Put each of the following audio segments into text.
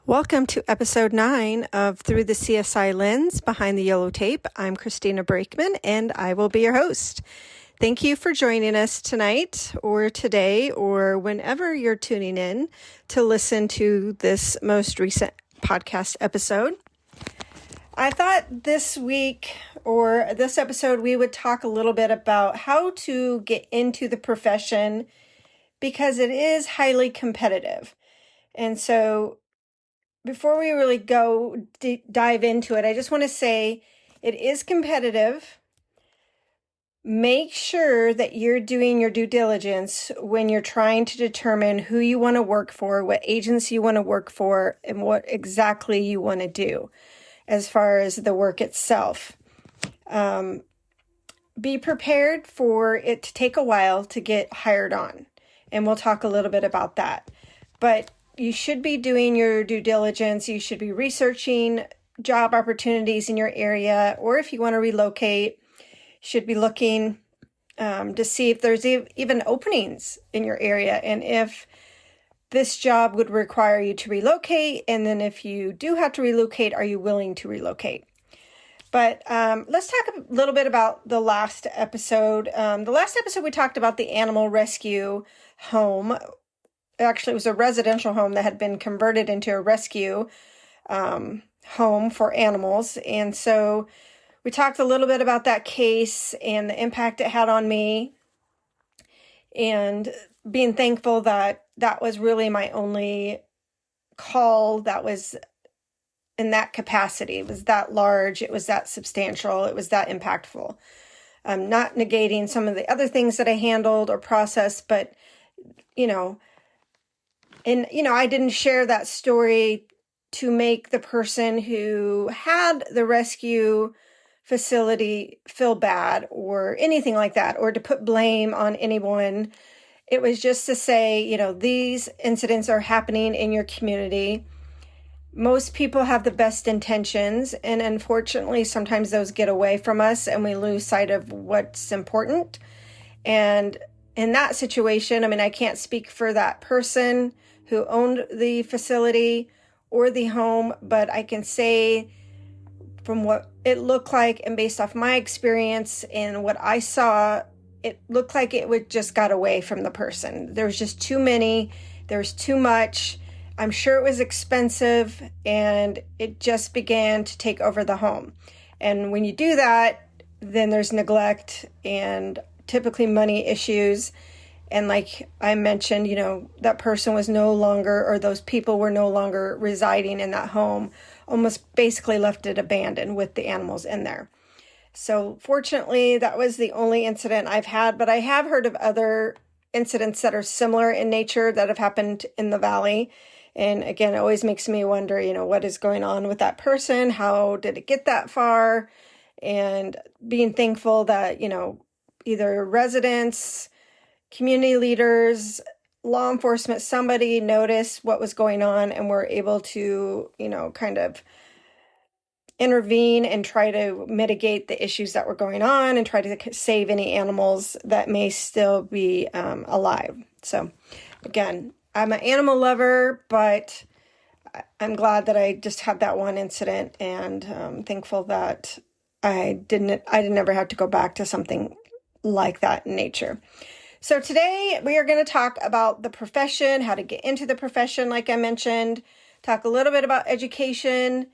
Welcome to episode 9 of Through the CSI Lens Behind the Yellow Tape. I'm Christina Brakeman and I will be your host. Thank you for joining us tonight or today or whenever you're tuning in to listen to this most recent podcast episode. I thought this week or this episode we would talk a little bit about how to get into the profession because it is highly competitive. And so before we really go dive into it, I just want to say it is competitive. Make sure that you're doing your due diligence when you're trying to determine who you want to work for, what agency you want to work for, and what exactly you want to do as far as the work itself. Be prepared for it to take a while to get hired on, and we'll talk a little bit about that. But you should be doing your due diligence. You should be researching job opportunities in your area, or if you want to relocate, should be looking to see if there's even openings in your area and if this job would require you to relocate. And then if you do have to relocate, are you willing to relocate? But let's talk a little bit about the last episode. The last episode we talked about the animal rescue home. Actually, it was a residential home that had been converted into a rescue home for animals. And so we talked a little bit about that case and the impact it had on me and being thankful that that was really my only call that was in that capacity. It was that large. It was that substantial. It was that impactful. Not negating some of the other things that I handled or processed, but, I didn't share that story to make the person who had the rescue facility feel bad or anything like that, or to put blame on anyone. It was just to say, these incidents are happening in your community. Most people have the best intentions, and unfortunately, sometimes those get away from us and we lose sight of what's important. And in that situation, I can't speak for that person who owned the facility or the home, but I can say from what it looked like and based off my experience and what I saw, it looked like it would just got away from the person. There was just too many, there was too much. I'm sure it was expensive and it just began to take over the home. And when you do that, then there's neglect and typically money issues. And like I mentioned, that person was no longer, or those people were no longer residing in that home, almost basically left it abandoned with the animals in there. So fortunately, that was the only incident I've had, but I have heard of other incidents that are similar in nature that have happened in the valley. And again, it always makes me wonder, what is going on with that person? How did it get that far? And being thankful that, either residents, community leaders, law enforcement, somebody noticed what was going on and were able to, kind of intervene and try to mitigate the issues that were going on and try to save any animals that may still be alive. So again, I'm an animal lover, but I'm glad that I just had that one incident, and thankful that I didn't ever have to go back to something like that in nature. So today we are going to talk about the profession, how to get into the profession, like I mentioned, talk a little bit about education,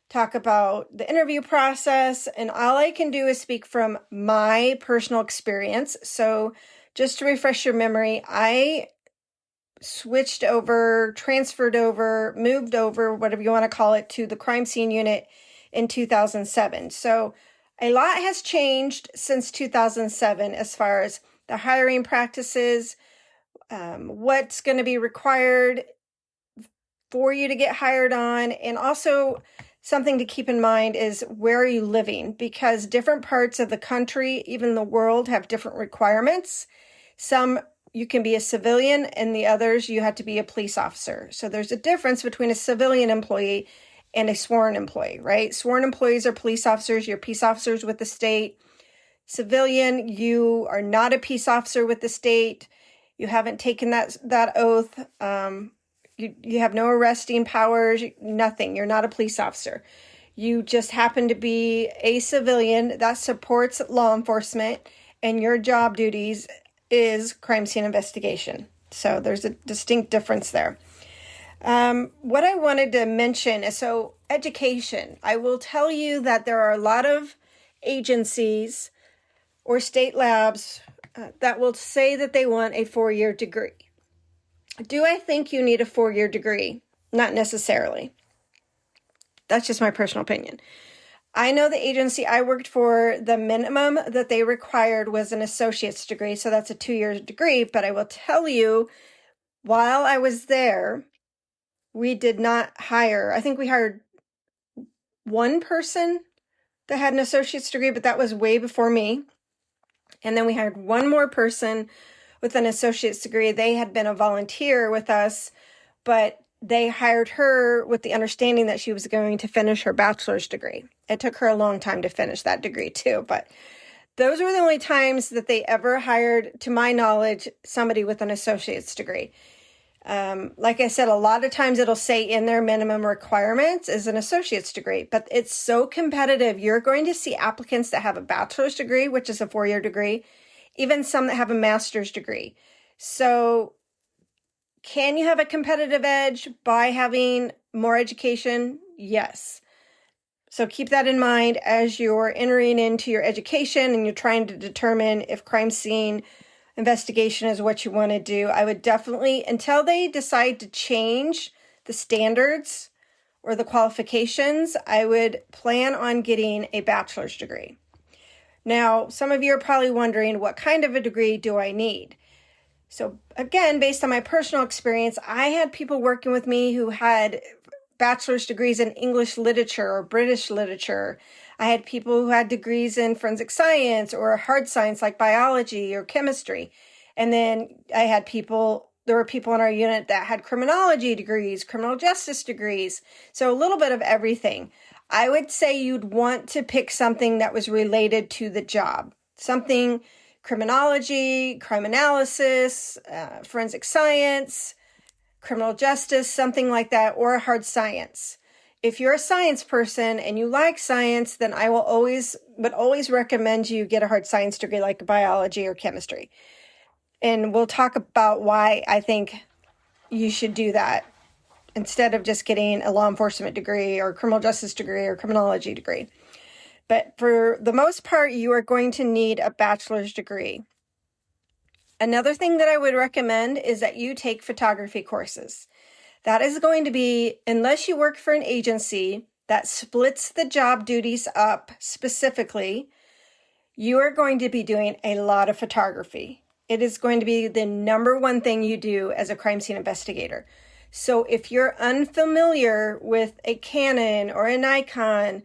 talk about the interview process, and all I can do is speak from my personal experience. So just to refresh your memory, I switched over, transferred over, moved over, whatever you want to call it, to the crime scene unit in 2007. So a lot has changed since 2007 as far as the hiring practices, what's going to be required for you to get hired on. And also something to keep in mind is where are you living? Because different parts of the country, even the world, have different requirements. Some you can be a civilian and the others you have to be a police officer. So there's a difference between a civilian employee and a sworn employee, right? Sworn employees are police officers. You're peace officers with the state. Civilian, you are not a peace officer with the state. You haven't taken that oath. You have no arresting powers, nothing. You're not a police officer. You just happen to be a civilian that supports law enforcement, and your job duties is crime scene investigation. So there's a distinct difference there. What I wanted to mention is, so education. I will tell you that there are a lot of agencies or state labs that will say that they want a 4-year degree. Do I think you need a 4-year degree? Not necessarily. That's just my personal opinion. I know the agency I worked for, the minimum that they required was an associate's degree, so that's a 2-year degree. But I will tell you, while I was there, we did not hire, I think we hired one person that had an associate's degree, but that was way before me. And then we hired one more person with an associate's degree. They had been a volunteer with us, but they hired her with the understanding that she was going to finish her bachelor's degree. It took her a long time to finish that degree too, but those were the only times that they ever hired, to my knowledge, somebody with an associate's degree. Like I said, a lot of times it'll say in their minimum requirements is an associate's degree, but it's so competitive. You're going to see applicants that have a bachelor's degree, which is a 4-year degree, even some that have a master's degree. So can you have a competitive edge by having more education? Yes. So keep that in mind as you're entering into your education and you're trying to determine if crime scene investigation is what you want to do. I would definitely, until they decide to change the standards or the qualifications, I would plan on getting a bachelor's degree. Now, some of you are probably wondering, what kind of a degree do I need? So again, based on my personal experience, I had people working with me who had bachelor's degrees in English literature or British literature. I had people who had degrees in forensic science or hard science like biology or chemistry. And then there were people in our unit that had criminology degrees, criminal justice degrees. So a little bit of everything. I would say you'd want to pick something that was related to the job. Something criminology, crime analysis, forensic science, criminal justice, something like that, or hard science. If you're a science person and you like science, then I would always recommend you get a hard science degree like biology or chemistry. And we'll talk about why I think you should do that instead of just getting a law enforcement degree or criminal justice degree or criminology degree. But for the most part, you are going to need a bachelor's degree. Another thing that I would recommend is that you take photography courses. That is going to be, unless you work for an agency that splits the job duties up specifically, you are going to be doing a lot of photography. It is going to be the number one thing you do as a crime scene investigator. So if you're unfamiliar with a Canon or a Nikon,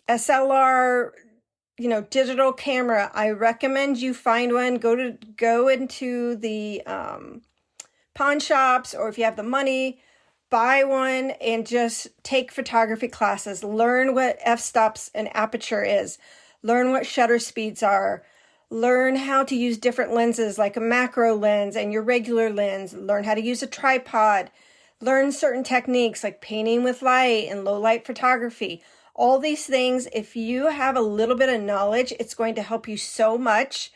SLR, digital camera, I recommend you find one. Go into the pawn shops, or if you have the money, buy one and just take photography classes. Learn what f-stops and aperture is. Learn what shutter speeds are. Learn how to use different lenses like a macro lens and your regular lens. Learn how to use a tripod. Learn certain techniques like painting with light and low light photography. All these things, if you have a little bit of knowledge, it's going to help you so much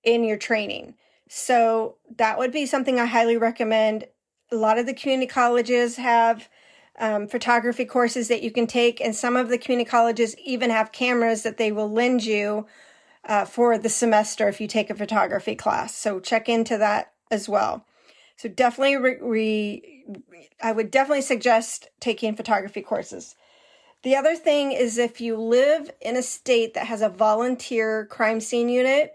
in your training. So that would be something I highly recommend. A lot of the community colleges have photography courses that you can take, and some of the community colleges even have cameras that they will lend you for the semester if you take a photography class. So check into that as well. So definitely, I would definitely suggest taking photography courses. The other thing is, if you live in a state that has a volunteer crime scene unit,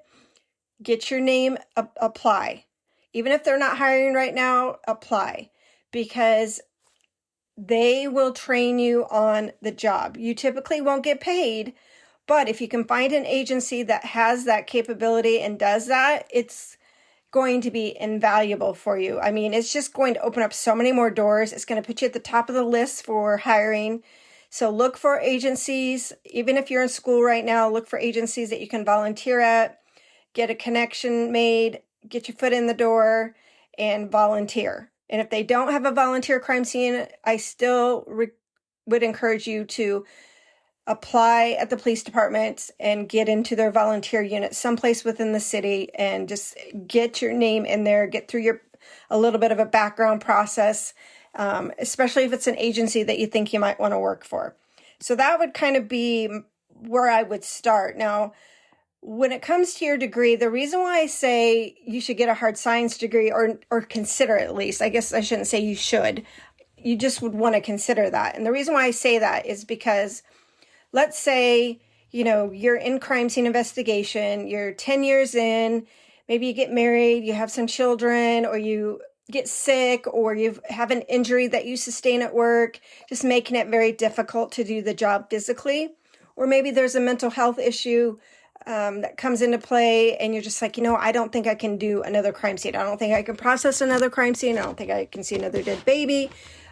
get your name, apply. Even if they're not hiring right now, apply, because they will train you on the job. You typically won't get paid, but if you can find an agency that has that capability and does that, it's going to be invaluable for you. I mean, it's just going to open up so many more doors. It's going to put you at the top of the list for hiring. So look for agencies. Even if you're in school right now, look for agencies that you can volunteer at, get a connection made, get your foot in the door, and volunteer. And if they don't have a volunteer crime scene, I still would encourage you to apply at the police department and get into their volunteer unit someplace within the city and just get your name in there, get through a little bit of a background process, especially if it's an agency that you think you might want to work for. So that would kind of be where I would start. Now, when it comes to your degree, the reason why I say you should get a hard science degree or consider it, at least, I guess I shouldn't say you should, you just would want to consider that. And the reason why I say that is because let's say, you're in crime scene investigation, you're 10 years in, maybe you get married, you have some children, or you get sick, or you have an injury that you sustain at work, just making it very difficult to do the job physically. Or maybe there's a mental health issue that comes into play, and you're just like, I don't think I can do another crime scene. I don't think I can process another crime scene. I don't think I can see another dead baby.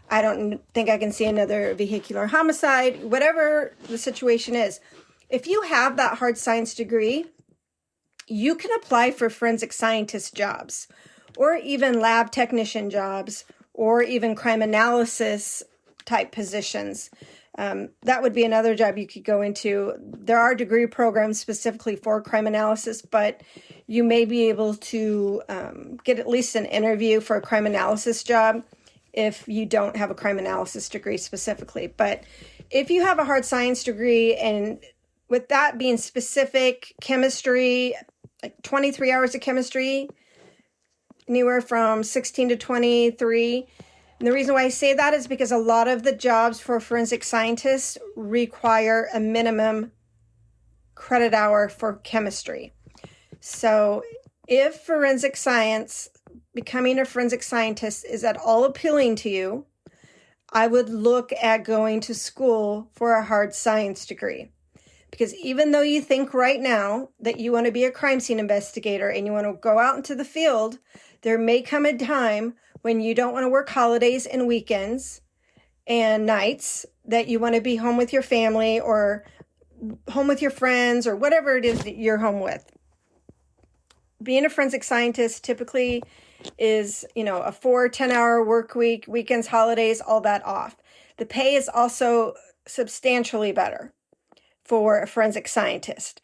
I don't think I can see another vehicular homicide, whatever the situation is. If you have that hard science degree, you can apply for forensic scientist jobs, or even lab technician jobs, or even crime analysis type positions. That would be another job you could go into. There are degree programs specifically for crime analysis, but you may be able to get at least an interview for a crime analysis job if you don't have a crime analysis degree specifically. But if you have a hard science degree, and with that being specific, chemistry, like 23 hours of chemistry, anywhere from 16 to 23. And the reason why I say that is because a lot of the jobs for forensic scientists require a minimum credit hour for chemistry. So if forensic science, becoming a forensic scientist is at all appealing to you, I would look at going to school for a hard science degree. Because even though you think right now that you want to be a crime scene investigator and you want to go out into the field, there may come a time when you don't want to work holidays and weekends and nights, that you want to be home with your family or home with your friends or whatever it is that you're home with. Being a forensic scientist typically is, a 10-hour work week, weekends, holidays, all that off. The pay is also substantially better for a forensic scientist.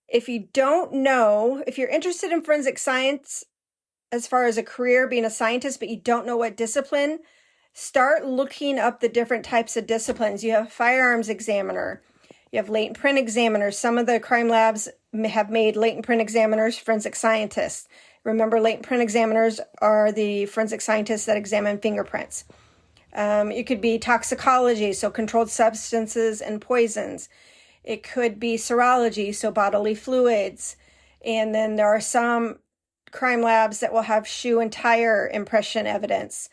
If you don't know, if you're interested in forensic science as far as a career, being a scientist, but you don't know what discipline, start looking up the different types of disciplines. You have firearms examiner, you have latent print examiners. Some of the crime labs have made latent print examiners forensic scientists. Remember, latent print examiners are the forensic scientists that examine fingerprints. It could be toxicology, so controlled substances and poisons. It could be serology, so bodily fluids. And then there are some crime labs that will have shoe and tire impression evidence,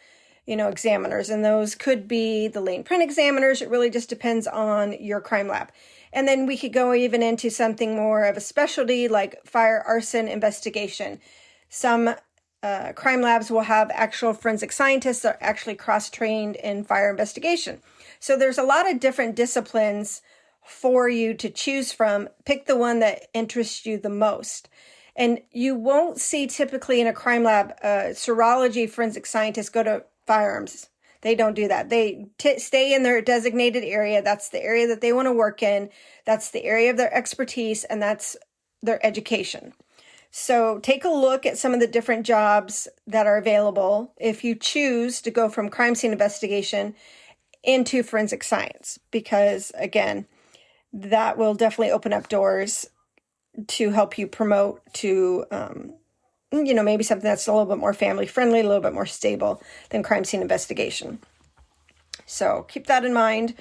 examiners. And those could be the latent print examiners. It really just depends on your crime lab. And then we could go even into something more of a specialty like fire arson investigation. Some crime labs will have actual forensic scientists that are actually cross-trained in fire investigation. So there's a lot of different disciplines for you to choose from. Pick the one that interests you the most. And you won't see typically in a crime lab, serology forensic scientists go to firearms. They don't do that. They stay in their designated area. That's the area that they want to work in. That's the area of their expertise, and that's their education. So take a look at some of the different jobs that are available if you choose to go from crime scene investigation into forensic science, because again, that will definitely open up doors to help you promote to, maybe something that's a little bit more family friendly, a little bit more stable than crime scene investigation. So keep that in mind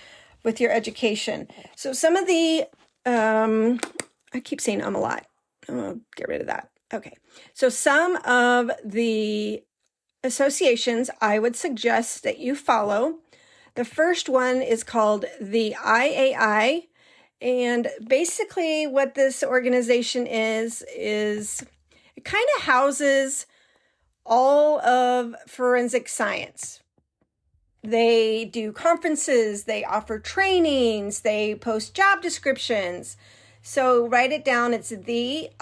with your education. So some of the, I keep saying a lot. I'll get rid of that. Okay. So some of the associations I would suggest that you follow. The first one is called the IAI. And basically what this organization is it kind of houses all of forensic science. They do conferences, they offer trainings, they post job descriptions. So write it down. It's theiai.org.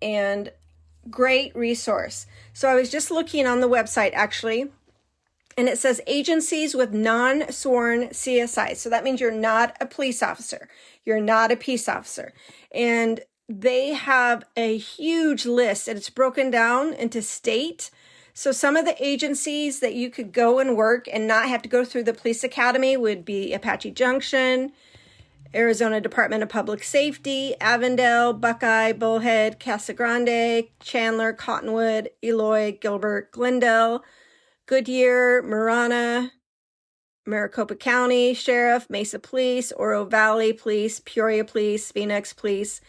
And great resource. So I was just looking on the website actually, and it says agencies with non-sworn CSI. So that means you're not a police officer. You're not a peace officer. And they have a huge list, and it's broken down into state. So some of the agencies that you could go and work and not have to go through the police academy would be Apache Junction, Arizona Department of Public Safety, Avondale, Buckeye, Bullhead, Casa Grande, Chandler, Cottonwood, Eloy, Gilbert, Glendale, Goodyear, Marana, Maricopa County Sheriff, Mesa Police, Oro Valley Police, Peoria Police, Phoenix Police,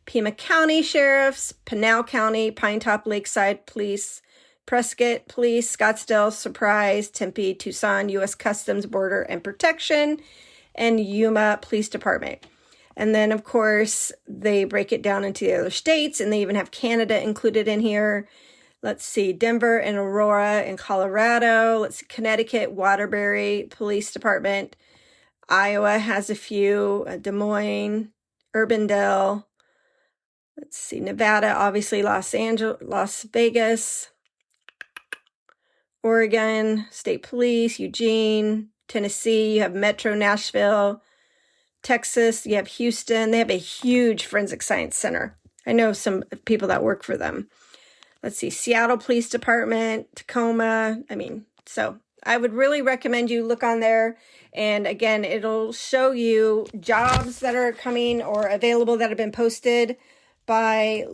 Pima County Sheriffs, Pinal County, Pinetop Lakeside Police, Prescott Police, Scottsdale, Surprise, Tempe, Tucson, U.S. Customs, Border and Protection, and Yuma Police Department. And then, of course, they break it down into the other states, and they even have Canada included in here. Let's see, Denver and Aurora in Colorado. Let's see, Connecticut, Waterbury Police Department. Iowa has a few, Des Moines, Urbandale. Let's see, Nevada, obviously Las Vegas, Oregon, State Police, Eugene, Tennessee, you have Metro Nashville, Texas, you have Houston. They have a huge forensic science center. I know some people that work for them. Let's see, Seattle Police Department, Tacoma. So I would really recommend you look on there. And again, it'll show you jobs that are coming or available that have been posted by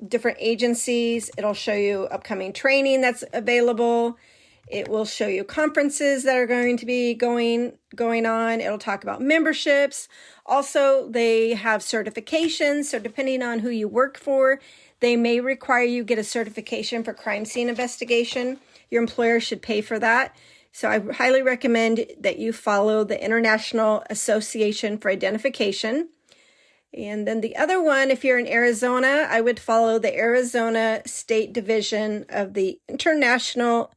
different agencies. It'll show you upcoming training that's available. It will show you conferences that are going to be going on. It'll talk about memberships. Also, they have certifications. So depending on who you work for, they may require you get a certification for crime scene investigation. Your employer should pay for that. So I highly recommend that you follow the International Association for Identification. And then the other one, if you're in Arizona, I would follow the Arizona State Division of the International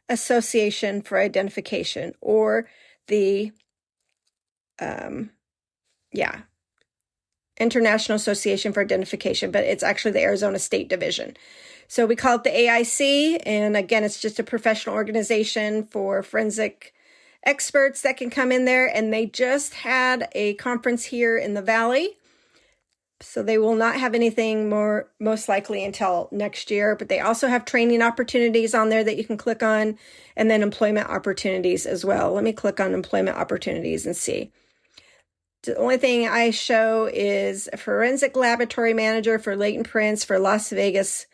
Association for Identification, or the International Association for Identification, but it's actually the Arizona State Division. So we call it the AIC, and again, it's just a professional organization for forensic experts that can come in there, and they just had a conference here in the Valley. So they will not have anything most likely until next year, but they also have training opportunities on there that you can click on, and then employment opportunities as well. Let me click on employment opportunities and see. The only thing I show is a forensic laboratory manager for latent prints for Las Vegas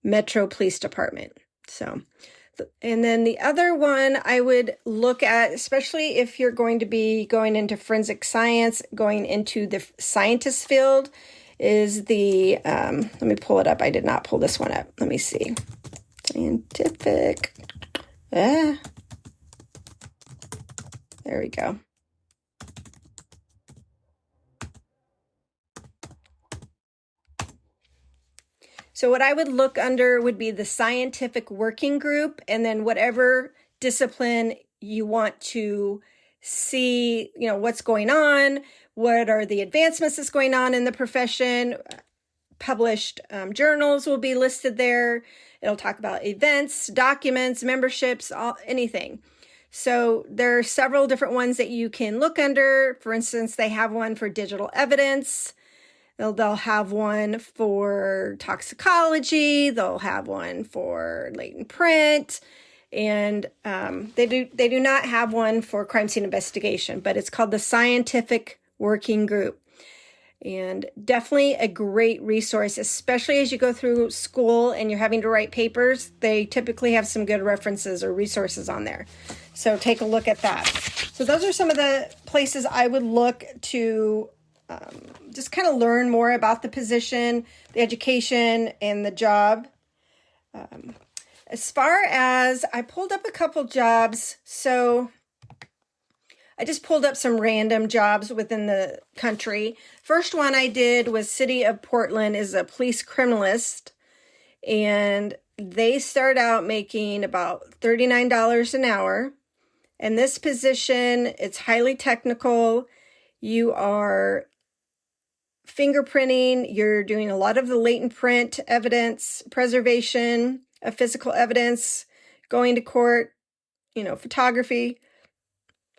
Metro Police Department. So, and then the other one I would look at, especially if you're going to be going into forensic science, going into the scientist field, is the, let me pull it up. I did not pull this one up. Let me see. Scientific. There we go. So what I would look under would be the scientific working group, and then whatever discipline you want to see, what's going on, what are the advancements that's going on in the profession. Published journals will be listed there. It'll talk about events, documents, memberships, anything. So there are several different ones that you can look under. For instance, they have one for digital evidence. They'll have one for toxicology. They'll have one for latent print, and they do not have one for crime scene investigation. But it's called the Scientific Working Group, and definitely a great resource, especially as you go through school and you're having to write papers. They typically have some good references or resources on there. So take a look at that. So those are some of the places I would look to just kind of learn more about the position, the education, and the job. As far as, I pulled up a couple jobs. So I just pulled up some random jobs within the country. First one I did was City of Portland is a police criminalist. And they start out making about $39 an hour. And this position, it's highly technical. You are fingerprinting, you're doing a lot of the latent print evidence, preservation of physical evidence, going to court, photography,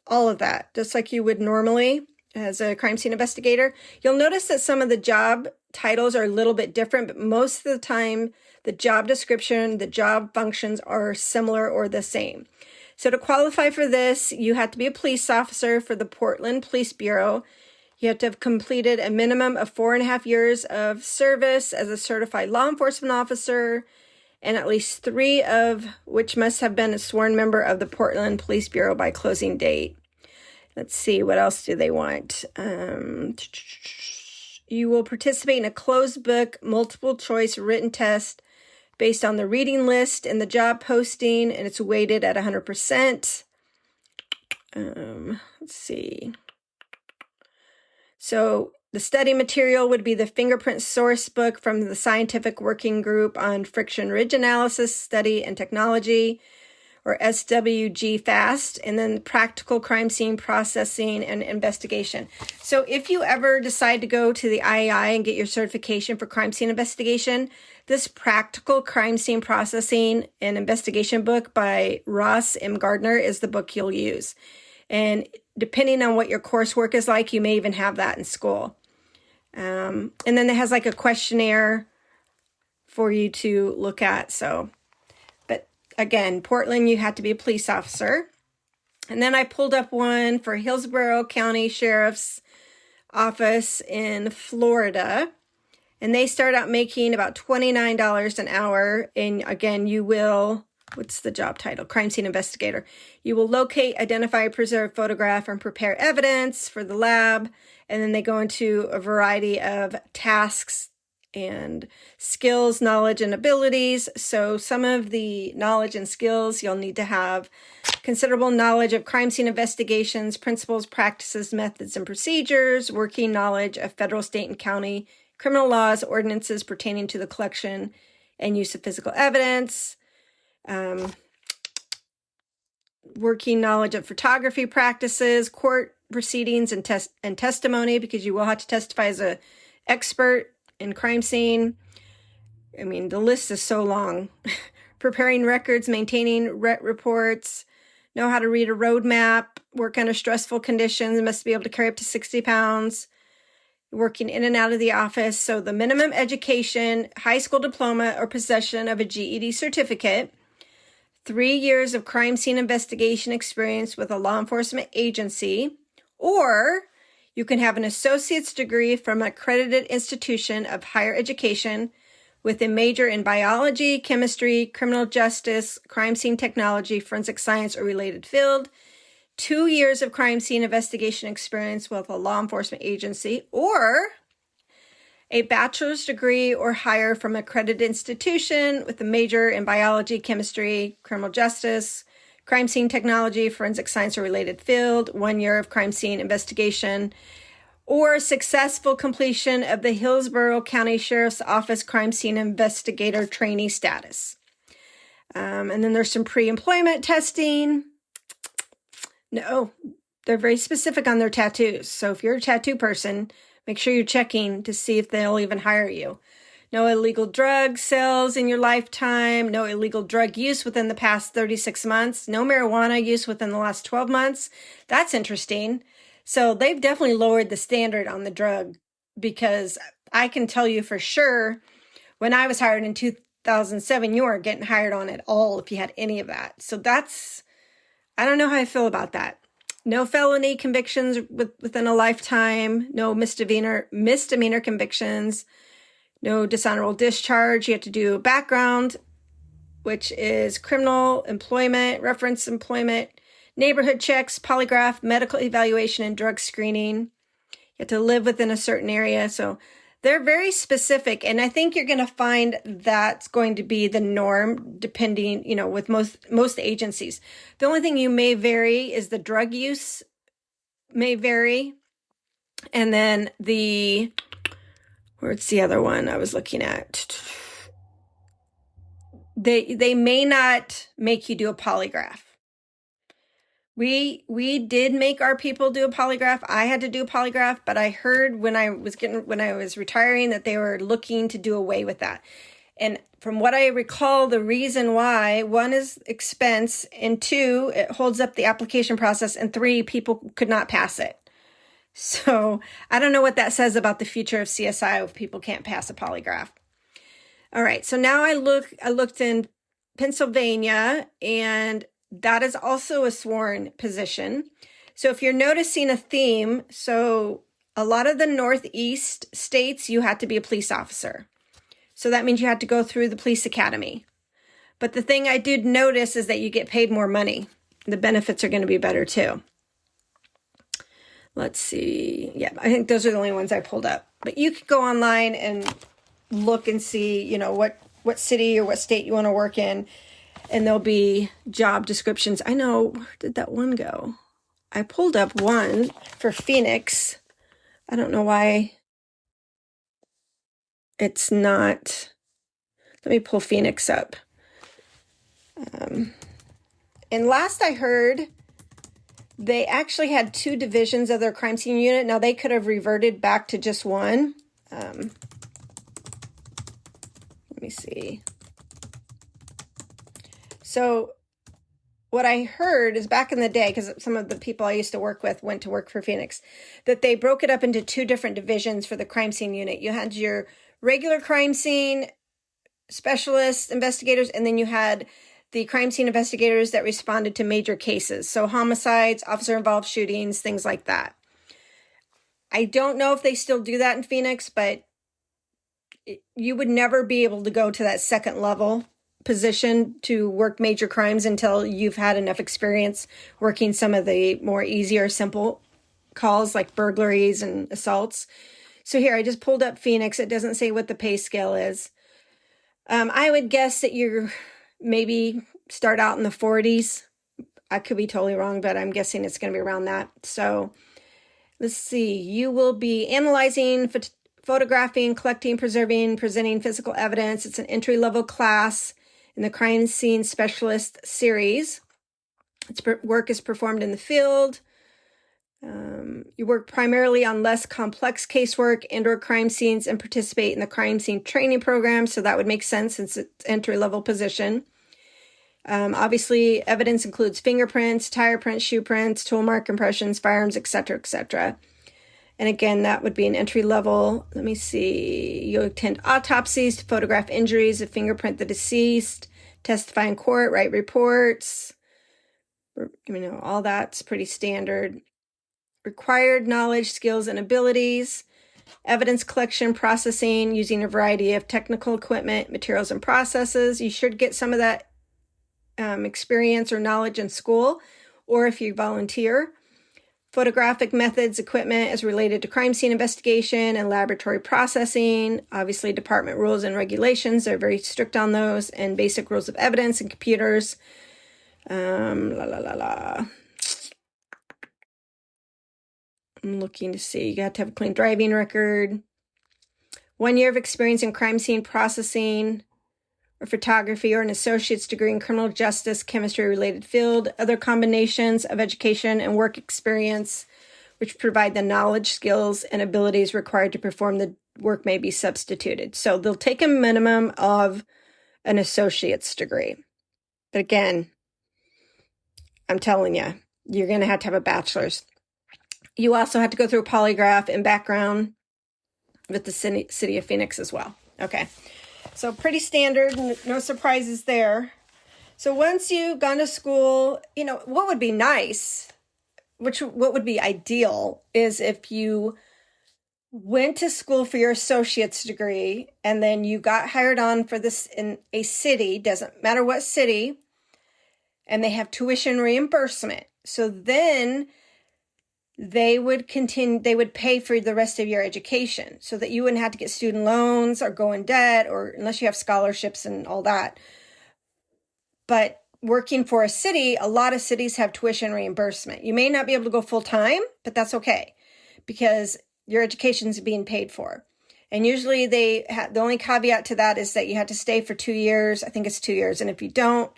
all of that, just like you would normally as a crime scene investigator. You'll notice that some of the job titles are a little bit different, but most of the time, the job description, the job functions are similar or the same. So to qualify for this, you have to be a police officer for the Portland Police Bureau. You have to have completed a minimum of 4.5 years of service as a certified law enforcement officer, and at least 3 of which must have been a sworn member of the Portland Police Bureau by closing date. Let's see, what else do they want? You will participate in a closed book, multiple choice written test based on the reading list and the job posting, and it's weighted at 100%. Let's see. So the study material would be the fingerprint source book from the Scientific Working Group on Friction Ridge Analysis, Study, and Technology, or SWG FAST, and then practical crime scene processing and investigation. So if you ever decide to go to the IAI and get your certification for crime scene investigation, this practical crime scene processing and investigation book by Ross M. Gardner is the book you'll use. And depending on what your coursework is like, you may even have that in school. And then it has like a questionnaire for you to look at. So, but again, Portland, you have to be a police officer. And then I pulled up one for Hillsborough County Sheriff's Office in Florida. And they start out making about $29 an hour. And again, you will, what's the job title? Crime scene investigator. You will locate, identify, preserve, photograph, and prepare evidence for the lab. And then they go into a variety of tasks and skills, knowledge, and abilities. So some of the knowledge and skills, you'll need to have considerable knowledge of crime scene investigations, principles, practices, methods, and procedures, working knowledge of federal, state, and county criminal laws, ordinances pertaining to the collection and use of physical evidence, working knowledge of photography practices, court proceedings, and testimony, because you will have to testify as an expert in crime scene. I mean, the list is so long. Preparing records, maintaining reports, know how to read a road map, work under stressful conditions, must be able to carry up to 60 pounds, working in and out of the office. So the minimum education, high school diploma, or possession of a GED certificate, 3 years of crime scene investigation experience with a law enforcement agency, or you can have an associate's degree from an accredited institution of higher education with a major in biology, chemistry, criminal justice, crime scene technology, forensic science, or related field, 2 years of crime scene investigation experience with a law enforcement agency, or a bachelor's degree or higher from an accredited institution with a major in biology, chemistry, criminal justice, crime scene technology, forensic science, or related field, 1 year of crime scene investigation, or successful completion of the Hillsborough County Sheriff's Office crime scene investigator trainee status. And then there's some pre-employment testing. No, they're very specific on their tattoos. So if you're a tattoo person, make sure you're checking to see if they'll even hire you. No illegal drug sales in your lifetime. No illegal drug use within the past 36 months. No marijuana use within the last 12 months. That's interesting. So they've definitely lowered the standard on the drug, because I can tell you for sure, when I was hired in 2007, you weren't getting hired on at all if you had any of that. So that's, I don't know how I feel about that. No felony convictions within a lifetime. No misdemeanor convictions. No dishonorable discharge. You have to do background, which is criminal, employment, reference employment, neighborhood checks, polygraph, medical evaluation, and drug screening. You have to live within a certain area. So they're very specific. And I think you're going to find that's going to be the norm, depending, with most agencies. The only thing you may vary is the drug use may vary. And then where's the other one I was looking at? They may not make you do a polygraph, We did make our people do a polygraph. I had to do a polygraph, but I heard when I was retiring that they were looking to do away with that. And from what I recall, the reason why, one is expense, and two, it holds up the application process, and three, people could not pass it. So I don't know what that says about the future of CSI if people can't pass a polygraph. All right, so now I looked in Pennsylvania, and that is also a sworn position. So if you're noticing a theme, so a lot of the Northeast states, you had to be a police officer. So that means you had to go through the police academy. But the thing I did notice is that you get paid more money. The benefits are going to be better too. Let's see. Yeah, I think those are the only ones I pulled up. But you could go online and look and see, what city or what state you want to work in. And there'll be job descriptions. I know, where did that one go? I pulled up one for Phoenix. I don't know why it's not. Let me pull Phoenix up. And last I heard, they actually had 2 divisions of their crime scene unit. Now, they could have reverted back to just one. Let me see. So what I heard is back in the day, because some of the people I used to work with went to work for Phoenix, that they broke it up into 2 different divisions for the crime scene unit. You had your regular crime scene specialists, investigators, and then you had the crime scene investigators that responded to major cases. So homicides, officer-involved shootings, things like that. I don't know if they still do that in Phoenix, but you would never be able to go to that second level position to work major crimes until you've had enough experience working some of the more easier, simple calls like burglaries and assaults. So here, I just pulled up Phoenix. It doesn't say what the pay scale is. I would guess that you're maybe start out in the 40s. I could be totally wrong, but I'm guessing it's going to be around that. So let's see. You will be analyzing, photographing, collecting, preserving, presenting physical evidence. It's an entry-level class in the crime scene specialist series. Its work is performed in the field. You work primarily on less complex casework and or crime scenes and participate in the crime scene training program. So that would make sense since it's entry-level position. Obviously, evidence includes fingerprints, tire prints, shoe prints, tool mark impressions, firearms, etc., etc. And again, that would be an entry level. Let me see. You attend autopsies to photograph injuries, fingerprint the deceased, testify in court, write reports. All that's pretty standard. Required knowledge, skills, and abilities. Evidence collection, processing, using a variety of technical equipment, materials, and processes. You should get some of that experience or knowledge in school, or if you volunteer. Photographic methods, equipment as related to crime scene investigation and laboratory processing. Obviously, department rules and regulations are very strict on those, and basic rules of evidence and computers. I'm looking to see. You got to have a clean driving record. 1 year of experience in crime scene processing or photography, or an associate's degree in criminal justice, chemistry-related field. Other combinations of education and work experience which provide the knowledge, skills, and abilities required to perform the work may be substituted. So they'll take a minimum of an associate's degree. But again, I'm telling you, you're going to have a bachelor's. You also have to go through a polygraph and background with the city of Phoenix as well. Okay. So pretty standard, no surprises there. So once you've gone to school, what would be nice, what would be ideal is if you went to school for your associate's degree and then you got hired on for this in a city, doesn't matter what city, and they have tuition reimbursement. So then they would pay for the rest of your education so that you wouldn't have to get student loans or go in debt, or unless you have scholarships and all that. But working for a city, a lot of cities have tuition reimbursement. You may not be able to go full time, but that's okay because your education is being paid for. And usually the only caveat to that is that you have to stay for 2 years. I think it's 2 years. And if you don't,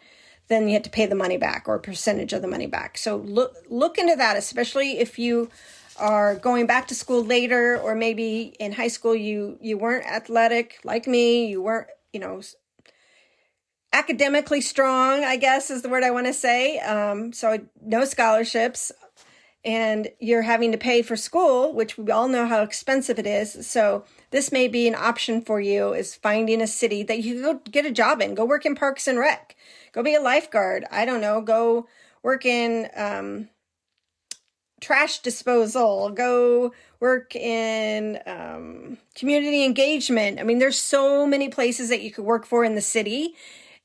then you have to pay the money back or a percentage of the money back. So look into that, especially if you are going back to school later, or maybe in high school you weren't athletic like me, you weren't, academically strong, I guess is the word I want to say. So no scholarships, and you're having to pay for school, which we all know how expensive it is. So this may be an option for you, is finding a city that you can go get a job in, go work in Parks and Rec, go be a lifeguard. I don't know, go work in trash disposal, go work in community engagement. I mean, there's so many places that you could work for in the city.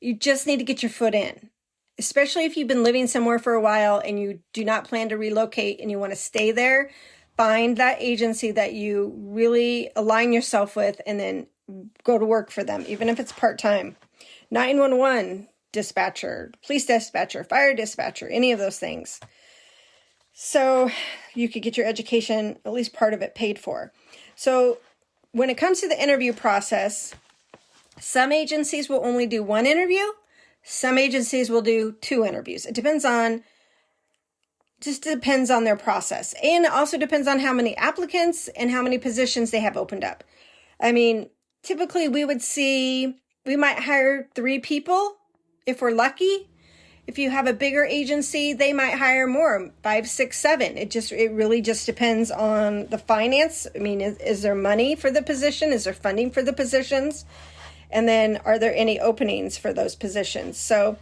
You just need to get your foot in, especially if you've been living somewhere for a while and you do not plan to relocate and you want to stay there. Find that agency that you really align yourself with and then go to work for them, even if it's part-time. 911 dispatcher, police dispatcher, fire dispatcher, any of those things. So you could get your education, at least part of it, paid for. So when it comes to the interview process, some agencies will only do one interview. Some agencies will do 2 interviews. It depends on their process. And it also depends on how many applicants and how many positions they have opened up. I mean, typically we might hire 3 people if we're lucky. If you have a bigger agency, they might hire more, 5, 6, 7. It really just depends on the finance. I mean, is there money for the position? Is there funding for the positions? And then are there any openings for those positions? So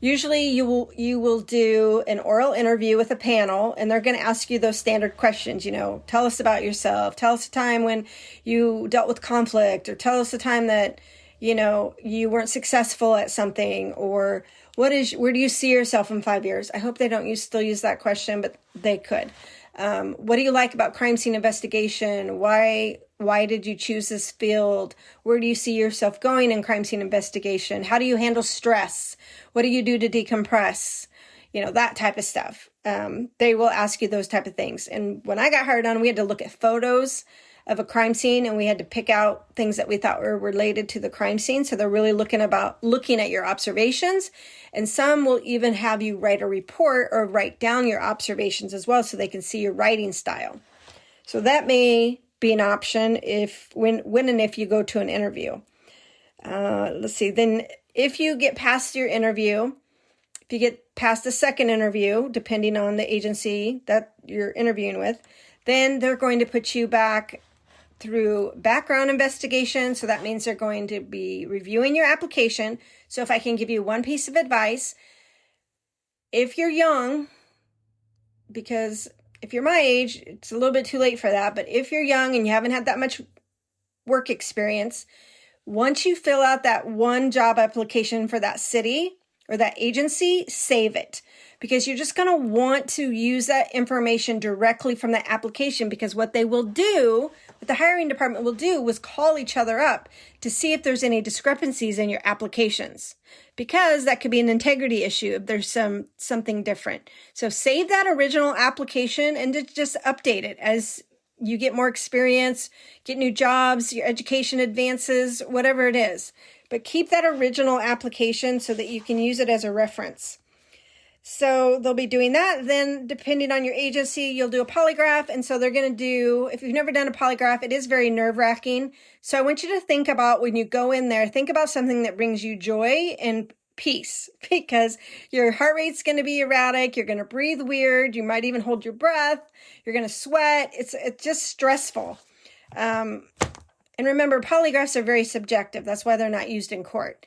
usually you will do an oral interview with a panel, and they're going to ask you those standard questions. Tell us about yourself. Tell us a time when you dealt with conflict, or tell us a time that, you weren't successful at something, or where do you see yourself in 5 years? I hope they don't still use that question, but they could. What do you like about crime scene investigation? Why did you choose this field? Where do you see yourself going in crime scene investigation? How do you handle stress? What do you do to decompress? That type of stuff. They will ask you those type of things. And when I got hired on, we had to look at photos of a crime scene, and we had to pick out things that we thought were related to the crime scene. So they're really looking at your observations. And some will even have you write a report or write down your observations as well, so they can see your writing style. So that may be an option when and if you go to an interview. Let's see. Then if you get past your interview, if you get past the second interview, depending on the agency that you're interviewing with, then they're going to put you back through background investigation. So that means they're going to be reviewing your application. So if I can give you one piece of advice, if you're young, because if you're my age, it's a little bit too late for that. But if you're young and you haven't had that much work experience, once you fill out that one job application for that city or that agency, save it, because you're just going to want to use that information directly from the application, because what they will do, what the hiring department will do, was call each other up to see if there's any discrepancies in your applications, because that could be an integrity issue if there's something different. So save that original application and just update it as you get more experience, get new jobs, your education advances, whatever it is. But keep that original application so that you can use it as a reference. So they'll be doing that. Then depending on your agency, you'll do a polygraph. And so they're going to do, if you've never done a polygraph, it is very nerve-wracking. So I want you to think about, when you go in there, think about something that brings you joy and peace, because your heart rate's going to be erratic. You're going to breathe weird. You might even hold your breath. You're going to sweat. It's just stressful. And remember, polygraphs are very subjective. That's why they're not used in court.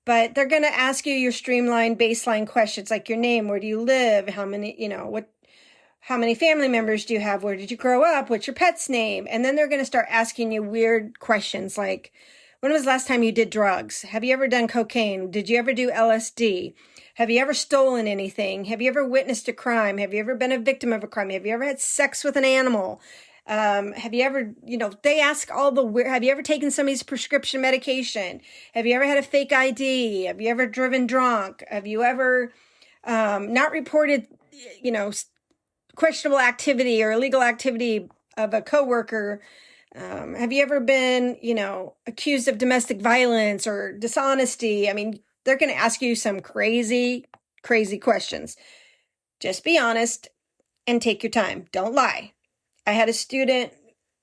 But they're going to ask you your streamlined baseline questions, like your name, where do you live, how many family members do you have, where did you grow up, what's your pet's name? And then they're going to start asking you weird questions like, when was the last time you did drugs? Have you ever done cocaine? Did you ever do LSD? Have you ever stolen anything? Have you ever witnessed a crime? Have you ever been a victim of a crime? Have you ever had sex with an animal? Have you ever, they ask all the weird, have you ever taken somebody's prescription medication? Have you ever had a fake ID? Have you ever driven drunk? Have you ever, not reported, questionable activity or illegal activity of a coworker? Have you ever been, accused of domestic violence or dishonesty? I mean, they're going to ask you some crazy, crazy questions. Just be honest and take your time. Don't lie. I had a student,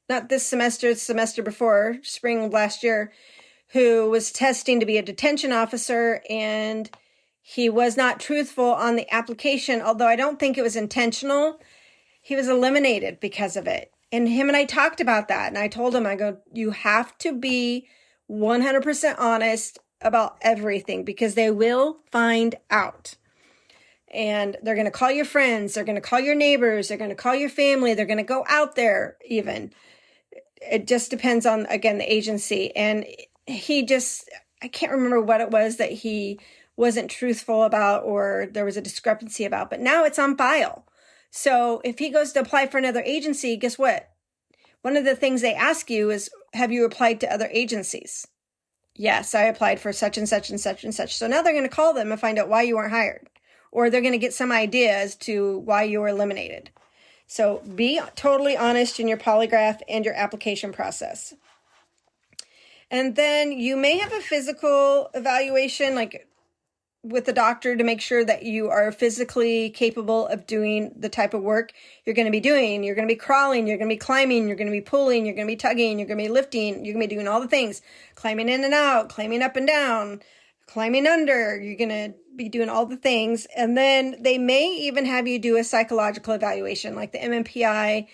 not this semester, the semester before, spring of last year, who was testing to be a detention officer, and he was not truthful on the application, although I don't think it was intentional. He was eliminated because of it. And him and I talked about that. And I told him, I go, you have to be 100% honest about everything, because they will find out. And they're going to call your friends. They're going to call your neighbors. They're going to call your family. They're going to go out there even. It just depends on, again, the agency. And I can't remember what it was that he wasn't truthful about or there was a discrepancy about, but now it's on file. So if he goes to apply for another agency, guess what? One of the things they ask you is, have you applied to other agencies? Yes, I applied for such and such and such and such. So now they're going to call them and find out why you weren't hired, or they're going to get some idea as to why you were eliminated. So be totally honest in your polygraph and your application process. And then you may have a physical evaluation, like with the doctor, to make sure that you are physically capable of doing the type of work you're going to be doing. You're going to be crawling, you're going to be climbing, you're going to be pulling, you're going to be tugging, you're going to be lifting, you're going to be doing all the things, climbing in and out, climbing up and down, climbing under. You're going to be doing all the things. And then they may even have you do a psychological evaluation, like the MMPI.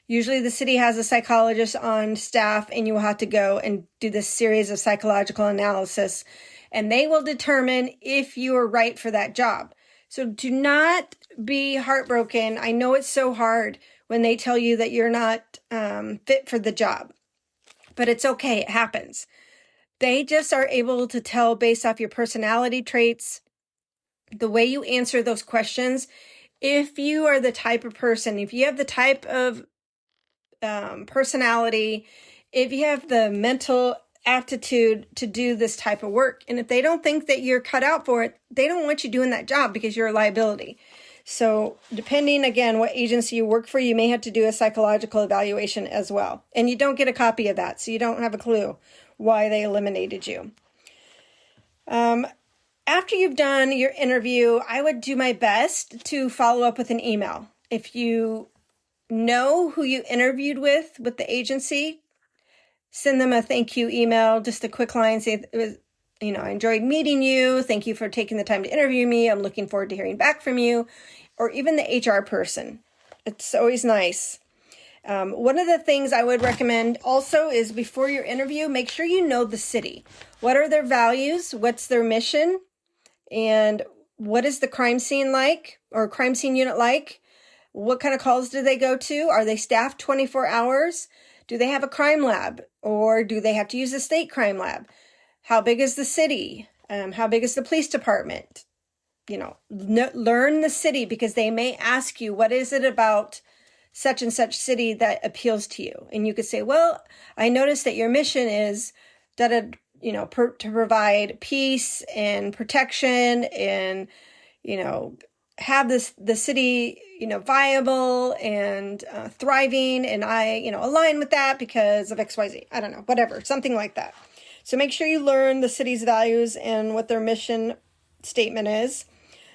Usually the city has a psychologist on staff, and you will have to go and do this series of psychological analysis, and they will determine if you are right for that job. So do not be heartbroken. I know it's so hard when they tell you that you're not fit for the job, but it's okay. It happens. They just are able to tell based off your personality traits, the way you answer those questions, if you are the type of person, if you have the type of personality, if you have the mental aptitude to do this type of work. And if they don't think that you're cut out for it, they don't want you doing that job because you're a liability. So depending, again, what agency you work for, you may have to do a psychological evaluation as well. And you don't get a copy of that, so you don't have a clue why they eliminated you. After you've done your interview, I would do my best to follow up with an email. If you know who you interviewed with the agency, send them a thank you email, just a quick line, say, it was, I enjoyed meeting you. Thank you for taking the time to interview me. I'm looking forward to hearing back from you. Or even the HR person. It's always nice. One of the things I would recommend also is before your interview, make sure you know the city. What are their values? What's their mission? And what is the crime scene like, or crime scene unit like? What kind of calls do they go to? Are they staffed 24 hours? Do they have a crime lab, or do they have to use a state crime lab? How big is the city? How big is the police department? Learn the city, because they may ask you, what is it about such and such city that appeals to you? And you could say, well, I noticed that your mission is to provide peace and protection and, have the city, viable and thriving. And I, align with that because of XYZ. I don't know, whatever, something like that. So make sure you learn the city's values and what their mission statement is.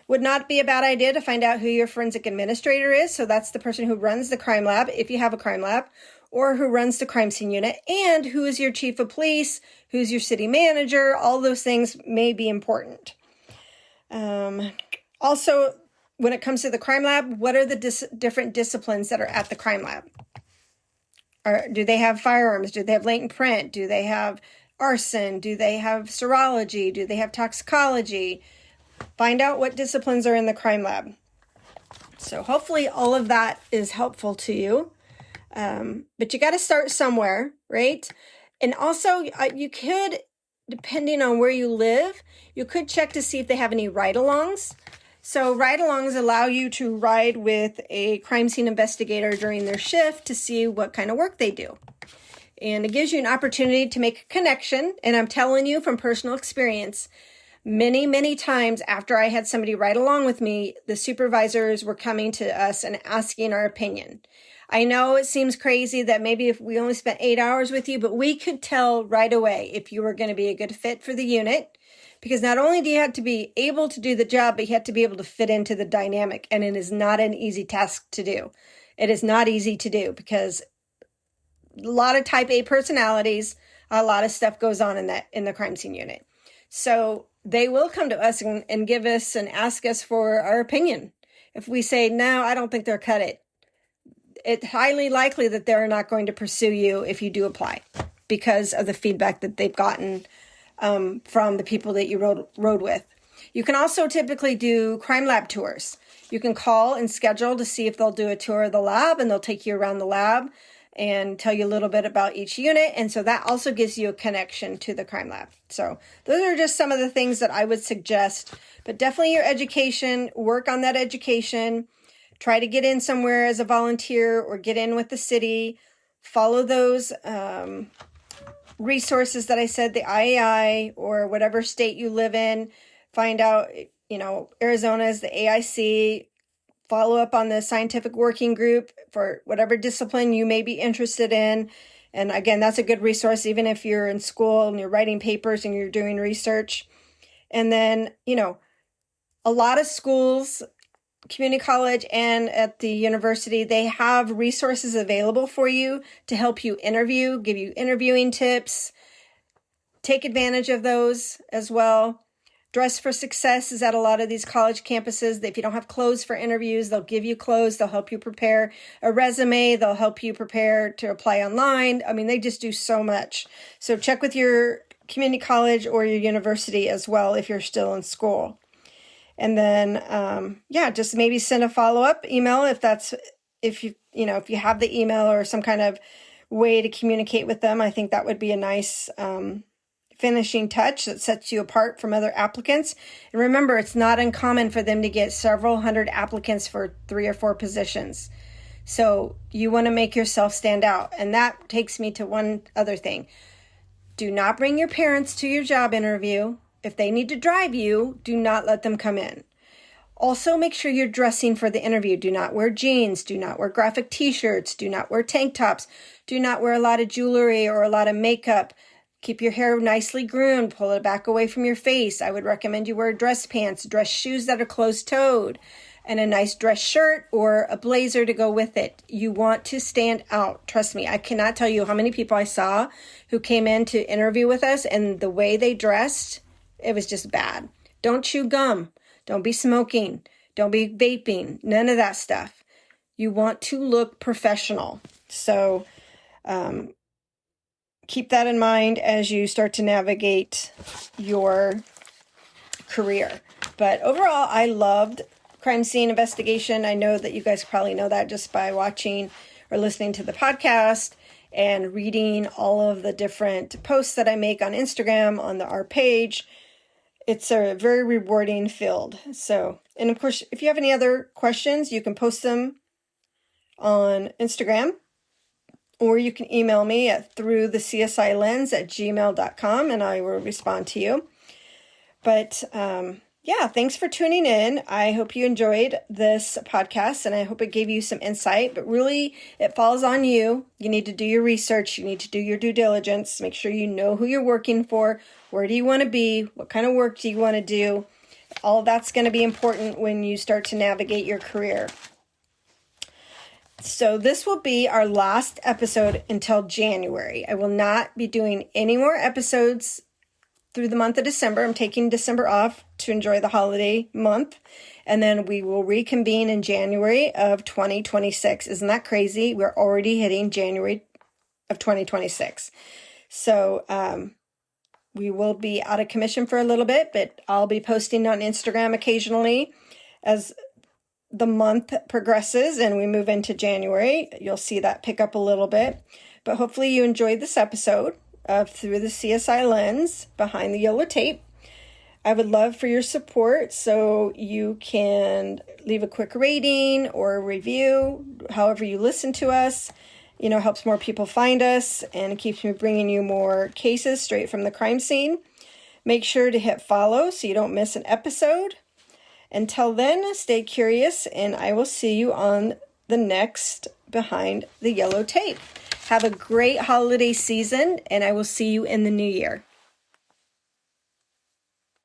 Would not be a bad idea to find out who your forensic administrator is. So that's the person who runs the crime lab, if you have a crime lab, or who runs the crime scene unit, and who is your chief of police, who's your city manager. All those things may be important. Also, when it comes to the crime lab, what are the different disciplines that are at the crime lab? Do they have firearms? Do they have latent print? Do they have arson? Do they have serology? Do they have toxicology? Find out what disciplines are in the crime lab. So hopefully all of that is helpful to you. But you got to start somewhere, right? And also you could, depending on where you live, you could check to see if they have any ride-alongs. So ride-alongs allow you to ride with a crime scene investigator during their shift to see what kind of work they do. And it gives you an opportunity to make a connection. And I'm telling you from personal experience, many, many times after I had somebody ride along with me, the supervisors were coming to us and asking our opinion. I know it seems crazy that maybe if we only spent 8 hours with you, but we could tell right away if you were going to be a good fit for the unit, because not only do you have to be able to do the job, but you have to be able to fit into the dynamic. And it is not an easy task to do. It is not easy to do because a lot of type A personalities, a lot of stuff goes on in the crime scene unit. So they will come to us and give us and ask us for our opinion. If we say, no, I don't think they're cut it, it's highly likely that they're not going to pursue you if you do apply because of the feedback that they've gotten from the people that you rode with. You can also typically do crime lab tours. You can call and schedule to see if they'll do a tour of the lab, and they'll take you around the lab and tell you a little bit about each unit. And so that also gives you a connection to the crime lab. So those are just some of the things that I would suggest. But definitely your education, work on that education. Try to get in somewhere as a volunteer or get in with the city. Follow those resources that I said, the IAI or whatever state you live in. Find out, Arizona is the AIC. Follow up on the scientific working group for whatever discipline you may be interested in. And again, that's a good resource, even if you're in school and you're writing papers and you're doing research. And then, a lot of schools, community college and at the university, they have resources available for you to help you interview, give you interviewing tips. Take advantage of those as well. Dress for Success is at a lot of these college campuses. If you don't have clothes for interviews, they'll give you clothes. They'll help you prepare a resume. They'll help you prepare to apply online. I mean, they just do so much. So check with your community college or your university as well if you're still in school. And then, just maybe send a follow-up email if you have the email or some kind of way to communicate with them. I think that would be a nice finishing touch that sets you apart from other applicants. And remember, it's not uncommon for them to get several hundred applicants for 3 or 4 positions. So you want to make yourself stand out. And that takes me to one other thing. Do not bring your parents to your job interview. If they need to drive you, do not let them come in. Also, make sure you're dressing for the interview. Do not wear jeans. Do not wear graphic t-shirts. Do not wear tank tops. Do not wear a lot of jewelry or a lot of makeup. Keep your hair nicely groomed. Pull it back away from your face. I would recommend you wear dress pants, dress shoes that are closed-toed, and a nice dress shirt or a blazer to go with it. You want to stand out. Trust me, I cannot tell you how many people I saw who came in to interview with us, and the way they dressed, it was just bad. Don't chew gum. Don't be smoking. Don't be vaping. None of that stuff. You want to look professional. So keep that in mind as you start to navigate your career. But overall, I loved crime scene investigation. I know that you guys probably know that just by watching or listening to the podcast and reading all of the different posts that I make on Instagram on our page. It's a very rewarding field. So, and of course, if you have any other questions, you can post them on Instagram, or you can email me at throughthecsilens@gmail.com and I will respond to you. But thanks for tuning in. I hope you enjoyed this podcast and I hope it gave you some insight, but really it falls on you. You need to do your research. You need to do your due diligence. Make sure you know who you're working for. Where do you want to be? What kind of work do you want to do? All of that's going to be important when you start to navigate your career. So this will be our last episode until January. I will not be doing any more episodes through the month of December. I'm taking December off to enjoy the holiday month. And then we will reconvene in January of 2026. Isn't that crazy? We're already hitting January of 2026. So we will be out of commission for a little bit, but I'll be posting on Instagram occasionally as the month progresses and we move into January. You'll see that pick up a little bit. But hopefully you enjoyed this episode of Through the CSI Lens, Behind the Yellow Tape. I would love for your support, so you can leave a quick rating or a review, however you listen to us. Helps more people find us and keeps me bringing you more cases straight from the crime scene. Make sure to hit follow so you don't miss an episode. Until then, stay curious, and I will see you on the next Behind the Yellow Tape. Have a great holiday season, and I will see you in the new year.